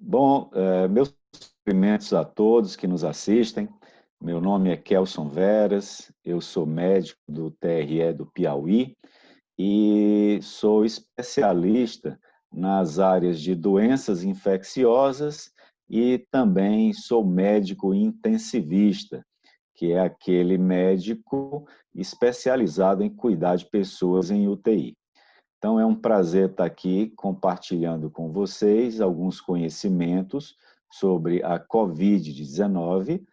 Bom, meus cumprimentos a todos que nos assistem. Meu nome é Kelson Veras, eu sou médico do TRE do Piauí e sou especialista nas áreas de doenças infecciosas e também sou médico intensivista, que é aquele médico especializado em cuidar de pessoas em UTI. Então, é um prazer estar aqui compartilhando com vocês alguns conhecimentos sobre a Covid-19,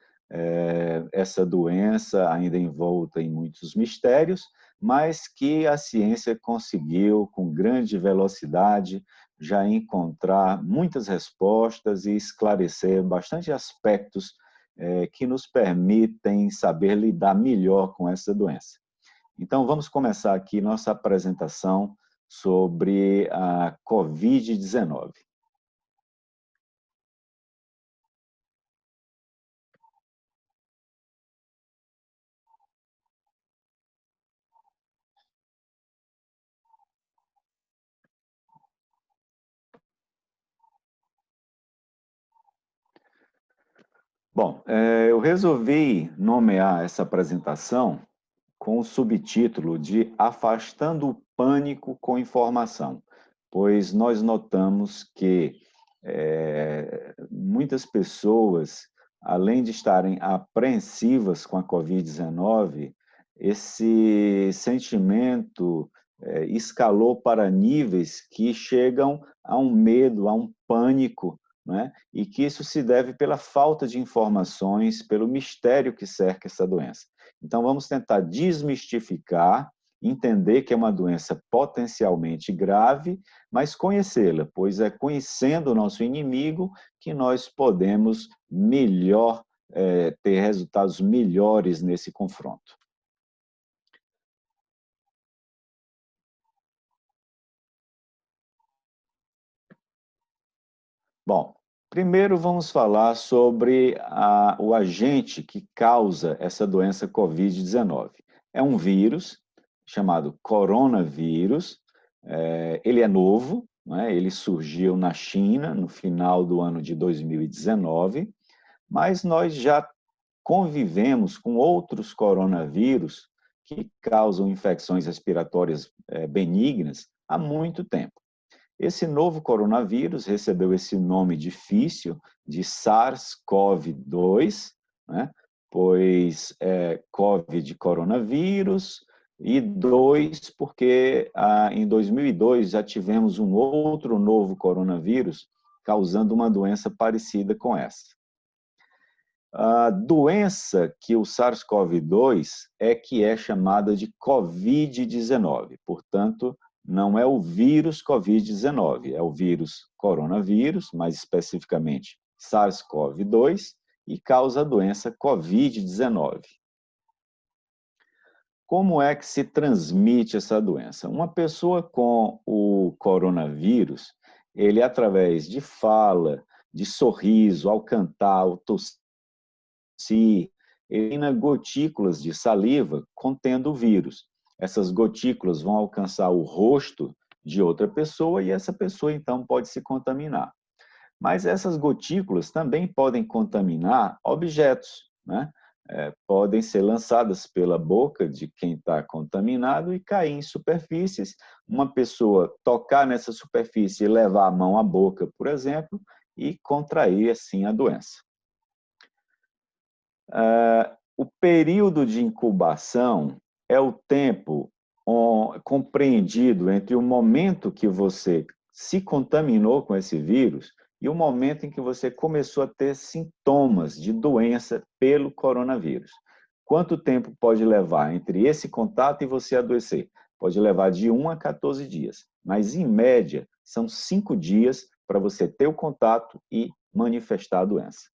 essa doença ainda envolta em muitos mistérios, mas que a ciência conseguiu, com grande velocidade, já encontrar muitas respostas e esclarecer bastante aspectos que nos permitem saber lidar melhor com essa doença. Então, vamos começar aqui nossa apresentação sobre a Covid-19. Bom, eu resolvi nomear essa apresentação com o subtítulo de Afastando o Pânico com Informação, pois nós notamos que muitas pessoas, além de estarem apreensivas com a Covid-19, esse sentimento escalou para níveis que chegam a um medo, a um pânico, né? E que isso se deve pela falta de informações, pelo mistério que cerca essa doença. Então, vamos tentar desmistificar, entender que é uma doença potencialmente grave, mas conhecê-la, pois é conhecendo o nosso inimigo que nós podemos melhor ter resultados melhores nesse confronto. Bom, primeiro vamos falar sobre o agente que causa essa doença Covid-19. É um vírus chamado coronavírus, ele é novo, né? Ele surgiu na China no final do ano de 2019, mas nós já convivemos com outros coronavírus que causam infecções respiratórias benignas há muito tempo. Esse novo coronavírus recebeu esse nome difícil de SARS-CoV-2, né? Pois COVID de coronavírus e 2 porque em 2002 já tivemos um outro novo coronavírus causando uma doença parecida com essa. A doença que o SARS-CoV-2 é que é chamada de Covid-19, portanto, não é o vírus Covid-19, é o vírus coronavírus, mais especificamente SARS-CoV-2, e causa a doença Covid-19. Como é que se transmite essa doença? Uma pessoa com o coronavírus, ele através de fala, de sorriso, ao cantar, ao tossir, elimina gotículas de saliva contendo o vírus. Essas gotículas vão alcançar o rosto de outra pessoa e essa pessoa, então, pode se contaminar. Mas essas gotículas também podem contaminar objetos, né? Podem ser lançadas pela boca de quem está contaminado e cair em superfícies. Uma pessoa tocar nessa superfície e levar a mão à boca, por exemplo, e contrair, assim, a doença. O período de incubação é o tempo compreendido entre o momento que você se contaminou com esse vírus e o momento em que você começou a ter sintomas de doença pelo coronavírus. Quanto tempo pode levar entre esse contato e você adoecer? Pode levar de 1 a 14 dias, mas em média são 5 dias para você ter o contato e manifestar a doença.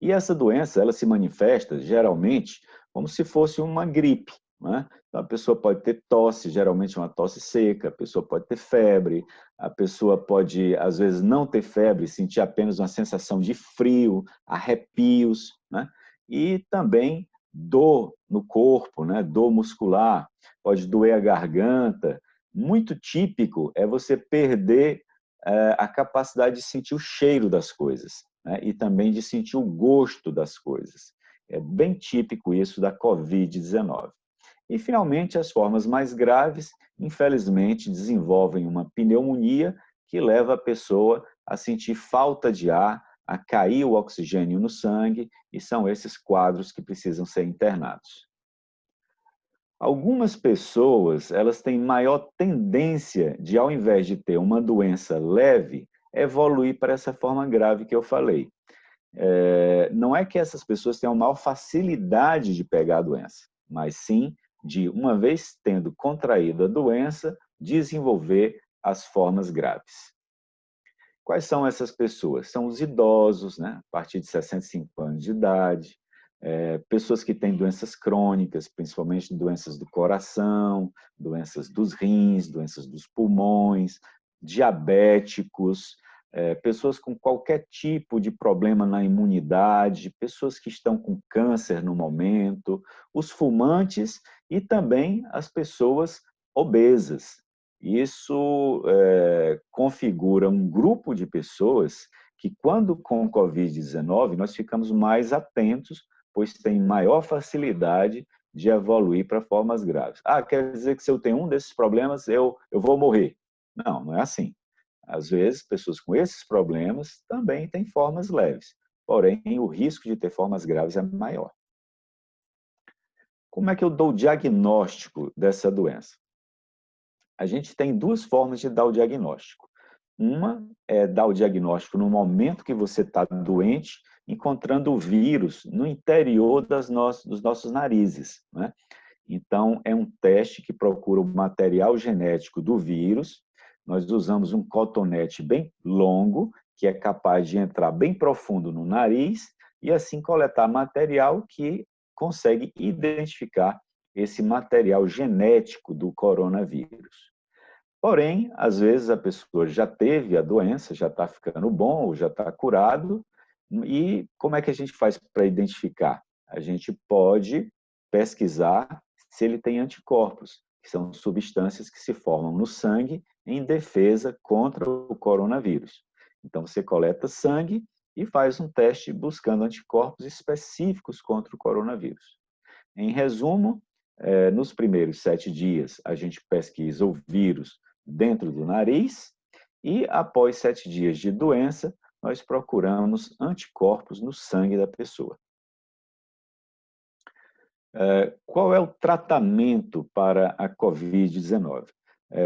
E essa doença, ela se manifesta geralmente como se fosse uma gripe, né? Então, a pessoa pode ter tosse, geralmente uma tosse seca, a pessoa pode ter febre, a pessoa pode, às vezes, não ter febre, sentir apenas uma sensação de frio, arrepios, né? E também dor no corpo, né? Dor muscular, pode doer a garganta. Muito típico é você perder a capacidade de sentir o cheiro das coisas, né? E também de sentir o gosto das coisas. É bem típico isso da Covid-19. E, finalmente, as formas mais graves, infelizmente, desenvolvem uma pneumonia que leva a pessoa a sentir falta de ar, a cair o oxigênio no sangue, e são esses quadros que precisam ser internados. Algumas pessoas, elas têm maior tendência de, ao invés de ter uma doença leve, evoluir para essa forma grave que eu falei. Não é que essas pessoas tenham maior facilidade de pegar a doença, mas sim de, uma vez tendo contraído a doença, desenvolver as formas graves. Quais são essas pessoas? São os idosos, né? A partir de 65 anos de idade, pessoas que têm doenças crônicas, principalmente doenças do coração, doenças dos rins, doenças dos pulmões, diabéticos, pessoas com qualquer tipo de problema na imunidade, pessoas que estão com câncer no momento, os fumantes e também as pessoas obesas. Isso configura um grupo de pessoas que, quando com Covid-19, nós ficamos mais atentos, pois tem maior facilidade de evoluir para formas graves. Quer dizer que se eu tenho um desses problemas, eu vou morrer. Não, não é assim. Às vezes, pessoas com esses problemas também têm formas leves, porém, o risco de ter formas graves é maior. Como é que eu dou o diagnóstico dessa doença? A gente tem duas formas de dar o diagnóstico. Uma é dar o diagnóstico no momento que você está doente, encontrando o vírus no interior dos nossos narizes, né? Então, é um teste que procura o material genético do vírus. Nós usamos um cotonete bem longo, que é capaz de entrar bem profundo no nariz e assim coletar material que consegue identificar esse material genético do coronavírus. Porém, às vezes a pessoa já teve a doença, já está ficando bom, ou já está curado, e como é que a gente faz para identificar? A gente pode pesquisar se ele tem anticorpos, que são substâncias que se formam no sangue em defesa contra o coronavírus. Então, você coleta sangue e faz um teste buscando anticorpos específicos contra o coronavírus. Em resumo, nos primeiros 7 dias, a gente pesquisa o vírus dentro do nariz e, após 7 dias de doença, nós procuramos anticorpos no sangue da pessoa. Qual é o tratamento para a Covid-19?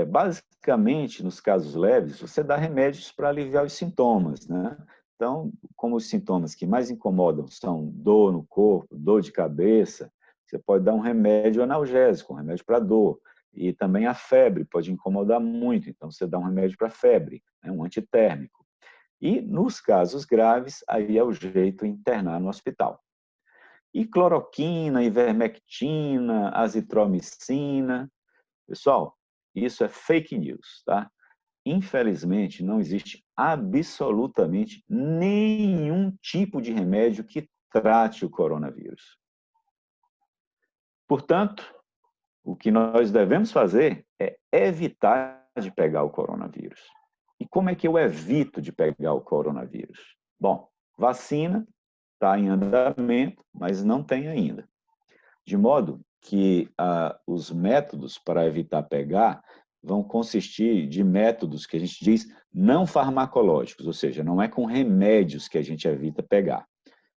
Basicamente, nos casos leves, você dá remédios para aliviar os sintomas, né? Então, como os sintomas que mais incomodam são dor no corpo, dor de cabeça, você pode dar um remédio analgésico, um remédio para dor. E também a febre pode incomodar muito, então você dá um remédio para febre, né, um antitérmico. E nos casos graves, aí é o jeito de internar no hospital. E cloroquina, ivermectina, azitromicina. Pessoal, isso é fake news, tá? Infelizmente, não existe absolutamente nenhum tipo de remédio que trate o coronavírus. Portanto, o que nós devemos fazer é evitar de pegar o coronavírus. E como é que eu evito de pegar o coronavírus? Bom, vacina está em andamento, mas não tem ainda. De modo que os métodos para evitar pegar vão consistir de métodos que a gente diz não farmacológicos, ou seja, não é com remédios que a gente evita pegar.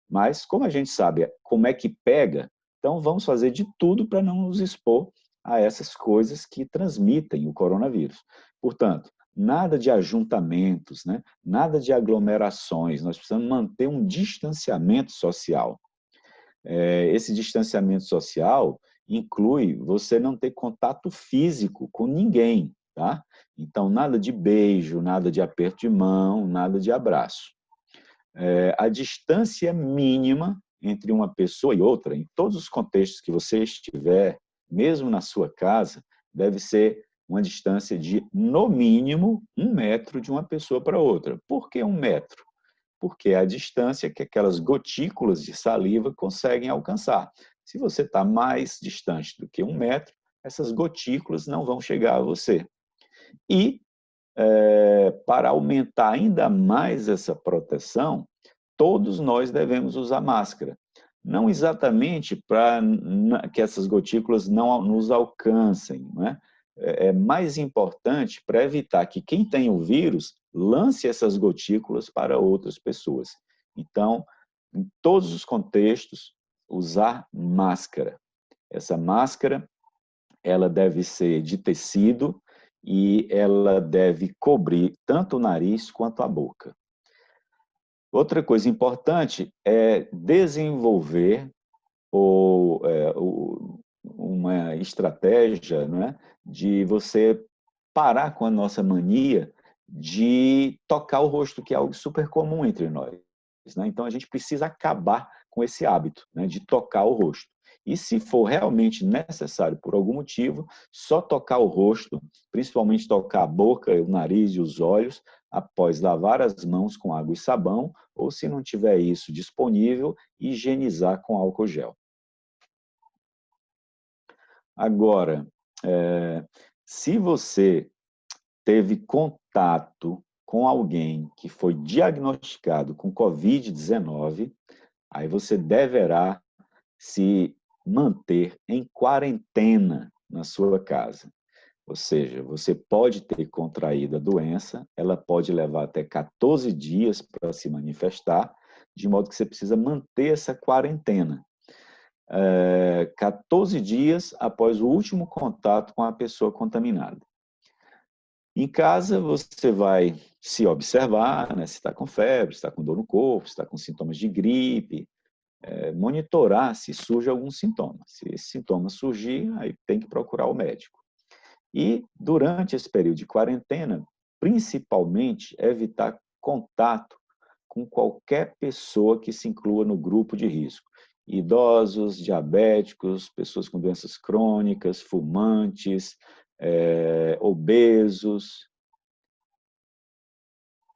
Mas, como a gente sabe como é que pega, então vamos fazer de tudo para não nos expor a essas coisas que transmitem o coronavírus. Portanto, nada de ajuntamentos, né? Nada de aglomerações, nós precisamos manter um distanciamento social. Esse distanciamento social inclui você não ter contato físico com ninguém, tá? Então, nada de beijo, nada de aperto de mão, nada de abraço. A distância mínima entre uma pessoa e outra, em todos os contextos que você estiver, mesmo na sua casa, deve ser uma distância de, no mínimo, 1 metro de uma pessoa para outra. Por que 1 metro? Porque é a distância que aquelas gotículas de saliva conseguem alcançar. Se você está mais distante do que 1 metro, essas gotículas não vão chegar a você. E para aumentar ainda mais essa proteção, todos nós devemos usar máscara. Não exatamente para que essas gotículas não nos alcancem, né? É mais importante para evitar que quem tem o vírus lance essas gotículas para outras pessoas. Então, em todos os contextos, usar máscara. Essa máscara, ela deve ser de tecido e ela deve cobrir tanto o nariz quanto a boca. Outra coisa importante é desenvolver uma estratégia, né, de você parar com a nossa mania de tocar o rosto, que é algo super comum entre nós, né? Então, a gente precisa acabar com esse hábito, né, de tocar o rosto. E se for realmente necessário, por algum motivo, só tocar o rosto, principalmente tocar a boca, o nariz e os olhos, após lavar as mãos com água e sabão, ou se não tiver isso disponível, higienizar com álcool gel. Agora, se você teve contato com alguém que foi diagnosticado com Covid-19, aí você deverá se manter em quarentena na sua casa. Ou seja, você pode ter contraído a doença, ela pode levar até 14 dias para se manifestar, de modo que você precisa manter essa quarentena. 14 dias após o último contato com a pessoa contaminada. Em casa, você vai se observar, né, se está com febre, se está com dor no corpo, se está com sintomas de gripe, monitorar se surge algum sintoma. Se esse sintoma surgir, aí tem que procurar o médico. E, durante esse período de quarentena, principalmente evitar contato com qualquer pessoa que se inclua no grupo de risco. Idosos, diabéticos, pessoas com doenças crônicas, fumantes, obesos.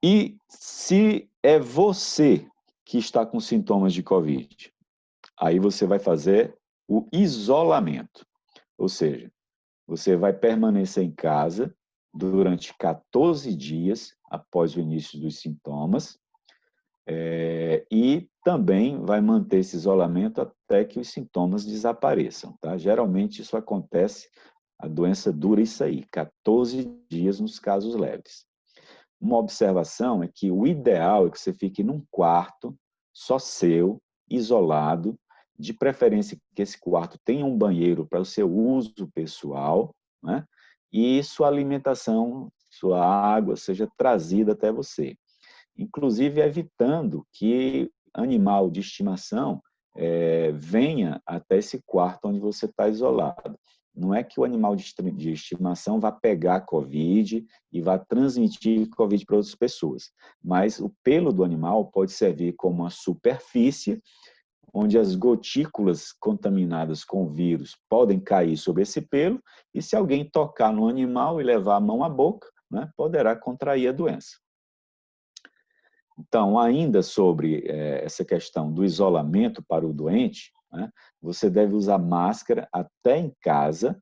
E se é você que está com sintomas de Covid, aí você vai fazer o isolamento. Ou seja, você vai permanecer em casa durante 14 dias após o início dos sintomas, e também vai manter esse isolamento até que os sintomas desapareçam, tá? Geralmente isso acontece, a doença dura isso aí, 14 dias nos casos leves. Uma observação é que o ideal é que você fique num quarto só seu, isolado, de preferência que esse quarto tenha um banheiro para o seu uso pessoal, né? E sua alimentação, sua água seja trazida até você. Inclusive evitando que animal de estimação venha até esse quarto onde você está isolado. Não é que o animal de estimação vá pegar a Covid e vá transmitir Covid para outras pessoas, mas o pelo do animal pode servir como uma superfície onde as gotículas contaminadas com o vírus podem cair sobre esse pelo, e se alguém tocar no animal e levar a mão à boca, né, poderá contrair a doença. Então, ainda sobre essa questão do isolamento para o doente, né, você deve usar máscara até em casa,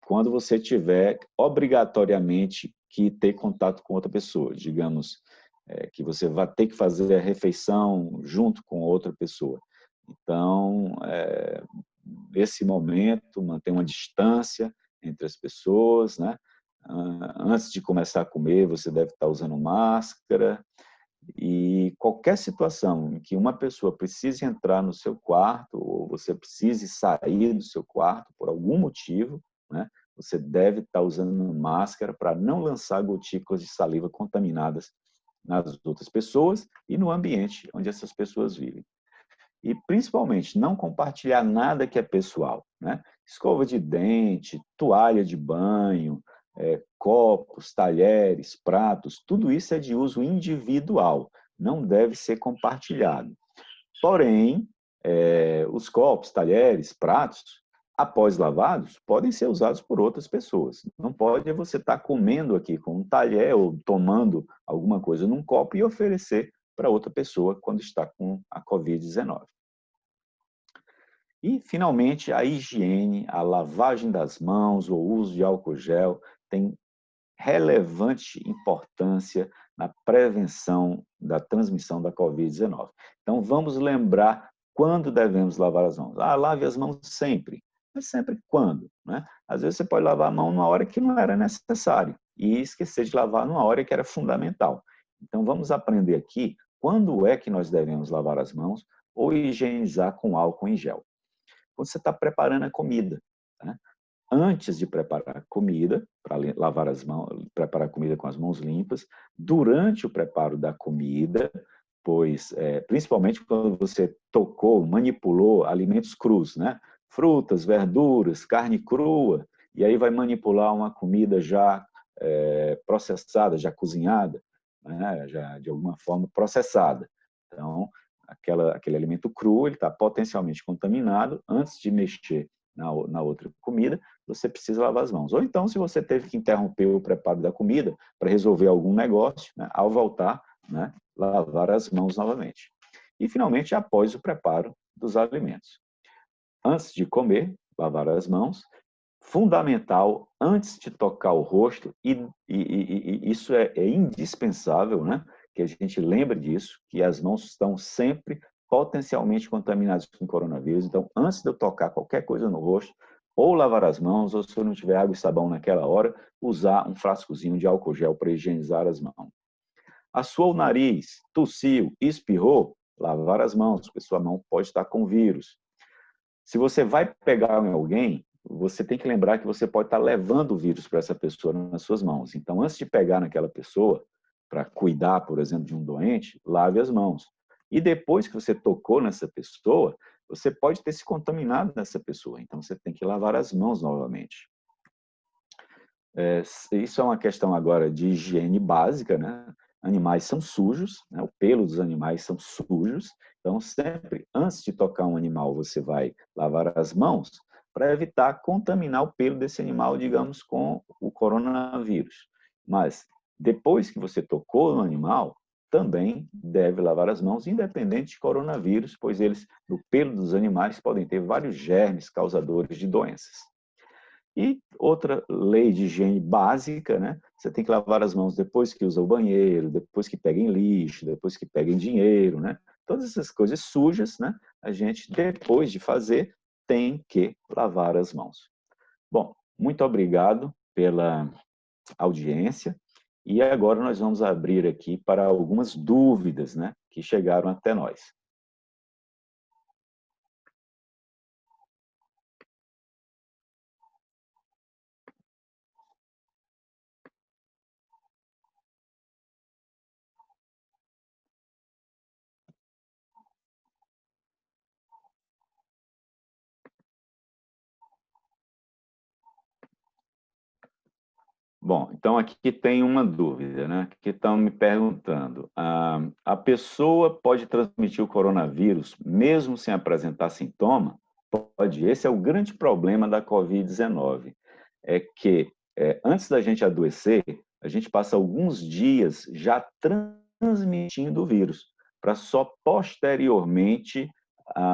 quando você tiver obrigatoriamente que ter contato com outra pessoa. Digamos que você vai ter que fazer a refeição junto com outra pessoa. Então, nesse momento, manter uma distância entre as pessoas, né? Antes de começar a comer, você deve estar usando máscara, e qualquer situação em que uma pessoa precise entrar no seu quarto ou você precise sair do seu quarto por algum motivo, né, você deve estar usando máscara para não lançar gotículas de saliva contaminadas nas outras pessoas e no ambiente onde essas pessoas vivem. E, principalmente, não compartilhar nada que é pessoal, né? Escova de dente, toalha de banho, copos, talheres, pratos, tudo isso é de uso individual, não deve ser compartilhado. Porém, os copos, talheres, pratos, após lavados, podem ser usados por outras pessoas. Não pode você estar comendo aqui com um talher ou tomando alguma coisa num copo e oferecer para outra pessoa quando está com a Covid-19. E, finalmente, a higiene, a lavagem das mãos, o uso de álcool gel, tem relevante importância na prevenção da transmissão da Covid-19. Então, vamos lembrar quando devemos lavar as mãos. Lave as mãos sempre. Mas sempre quando? Né? Às vezes você pode lavar a mão numa hora que não era necessário e esquecer de lavar numa hora que era fundamental. Então, vamos aprender aqui quando é que nós devemos lavar as mãos ou higienizar com álcool em gel. Quando você está preparando a comida, né? Antes de preparar a comida, para lavar as mãos, preparar a comida com as mãos limpas, durante o preparo da comida, pois principalmente quando você tocou, manipulou alimentos crus, né? Frutas, verduras, carne crua, e aí vai manipular uma comida já processada, já cozinhada, né? Já de alguma forma processada. Então, aquele alimento cru, ele está potencialmente contaminado. Antes de mexer na outra comida, você precisa lavar as mãos. Ou então, se você teve que interromper o preparo da comida para resolver algum negócio, né, ao voltar, né, lavar as mãos novamente. E, finalmente, após o preparo dos alimentos. Antes de comer, lavar as mãos. Fundamental, antes de tocar o rosto, e isso é indispensável, né, que a gente lembre disso, que as mãos estão sempre potencialmente contaminadas com coronavírus. Então, antes de eu tocar qualquer coisa no rosto, ou lavar as mãos, ou se eu não tiver água e sabão naquela hora, usar um frascozinho de álcool gel para higienizar as mãos. Assoou o nariz, tossiu, espirrou, lavar as mãos, porque sua mão pode estar com vírus. Se você vai pegar em alguém, você tem que lembrar que você pode estar levando o vírus para essa pessoa nas suas mãos. Então, antes de pegar naquela pessoa, para cuidar, por exemplo, de um doente, lave as mãos. E depois que você tocou nessa pessoa, você pode ter se contaminado nessa pessoa. Então, você tem que lavar as mãos novamente. Isso é uma questão agora de higiene básica, né? Animais são sujos, né? O pelo dos animais são sujos. Então, sempre antes de tocar um animal, você vai lavar as mãos para evitar contaminar o pelo desse animal, digamos, com o coronavírus. Mas, depois que você tocou no animal, também deve lavar as mãos, independente de coronavírus, pois eles, no pelo dos animais, podem ter vários germes causadores de doenças. E outra lei de higiene básica, né? Você tem que lavar as mãos depois que usa o banheiro, depois que pega em lixo, depois que pega em dinheiro, né? Todas essas coisas sujas, né? A gente, depois de fazer, tem que lavar as mãos. Bom, muito obrigado pela audiência. E agora nós vamos abrir aqui para algumas dúvidas, né? Que chegaram até nós. Bom, então aqui tem uma dúvida, né? Que estão me perguntando. A pessoa pode transmitir o coronavírus mesmo sem apresentar sintoma? Pode. Esse é o grande problema da Covid-19. É que antes da gente adoecer, a gente passa alguns dias já transmitindo o vírus, para só posteriormente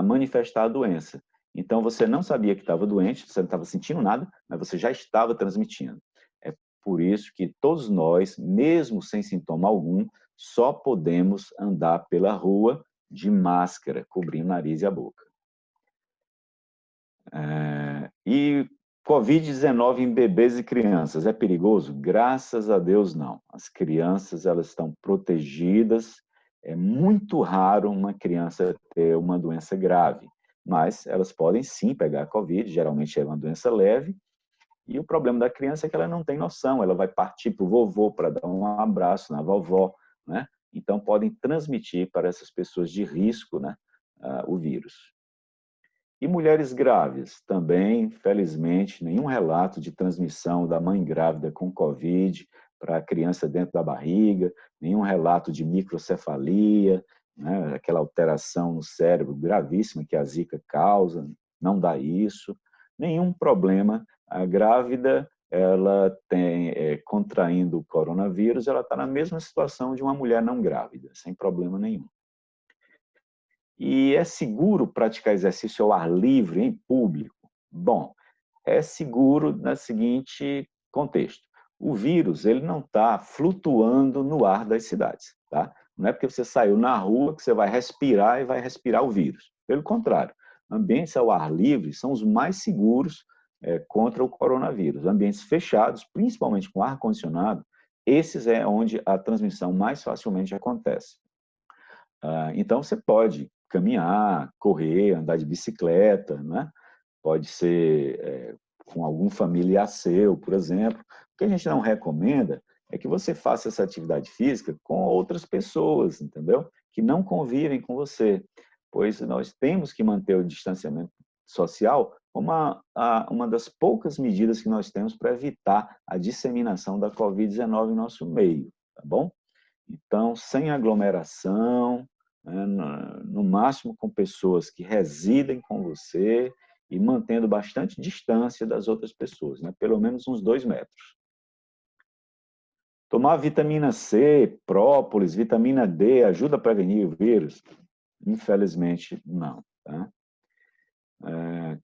manifestar a doença. Então, você não sabia que estava doente, você não estava sentindo nada, mas você já estava transmitindo. É por isso que todos nós, mesmo sem sintoma algum, só podemos andar pela rua de máscara, cobrindo o nariz e a boca. E Covid-19 em bebês e crianças é perigoso? Graças a Deus, não. As crianças, elas estão protegidas. É muito raro uma criança ter uma doença grave, mas elas podem sim pegar a Covid, geralmente é uma doença leve, e o problema da criança é que ela não tem noção, ela vai partir para o vovô para dar um abraço na vovó, né? Então podem transmitir para essas pessoas de risco, né, o vírus. E mulheres grávidas, também, felizmente, nenhum relato de transmissão da mãe grávida com Covid para a criança dentro da barriga, nenhum relato de microcefalia, né, aquela alteração no cérebro gravíssima que a Zika causa, não dá isso, nenhum problema. A grávida, ela tem, contraindo o coronavírus, ela está na mesma situação de uma mulher não grávida, sem problema nenhum. E é seguro praticar exercício ao ar livre, em público? Bom, é seguro no seguinte contexto. o vírus ele não está flutuando no ar das cidades, tá? Não é porque você saiu na rua que você vai respirar e vai respirar o vírus. Pelo contrário, ambientes ao ar livre são os mais seguros contra o coronavírus. Ambientes fechados, principalmente com ar-condicionado, esses é onde a transmissão mais facilmente acontece. Então, você pode caminhar, correr, andar de bicicleta, né? Pode ser com algum familiar seu, por exemplo. O que a gente não recomenda é que você faça essa atividade física com outras pessoas, entendeu? Que não convivem com você, pois nós temos que manter o distanciamento social como uma das poucas medidas que nós temos para evitar a disseminação da Covid-19 em nosso meio, tá bom? Então, sem aglomeração, né, no máximo com pessoas que residem com você e mantendo bastante distância das outras pessoas, né, pelo menos uns 2 metros. Tomar vitamina C, própolis, vitamina D, ajuda a prevenir o vírus? Infelizmente, não. Tá?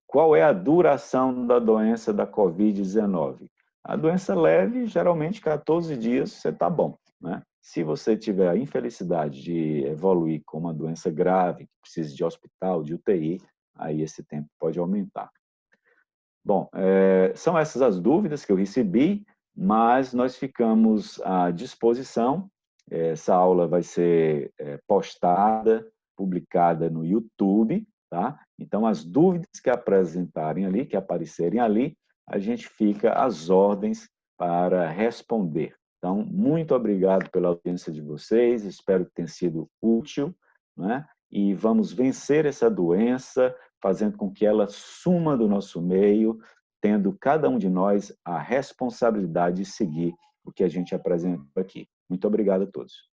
Qual é a duração da doença da Covid-19? A doença leve, geralmente 14 dias, você está bom. Né? Se você tiver a infelicidade de evoluir com uma doença grave, que precise de hospital, de UTI, aí esse tempo pode aumentar. Bom, são essas as dúvidas que eu recebi, mas nós ficamos à disposição. Essa aula vai ser postada, publicada no YouTube, tá? Então, as dúvidas que apresentarem ali, que aparecerem ali, a gente fica às ordens para responder. Então, muito obrigado pela audiência de vocês, espero que tenha sido útil, né? E vamos vencer essa doença, fazendo com que ela suma do nosso meio, tendo cada um de nós a responsabilidade de seguir o que a gente apresenta aqui. Muito obrigado a todos.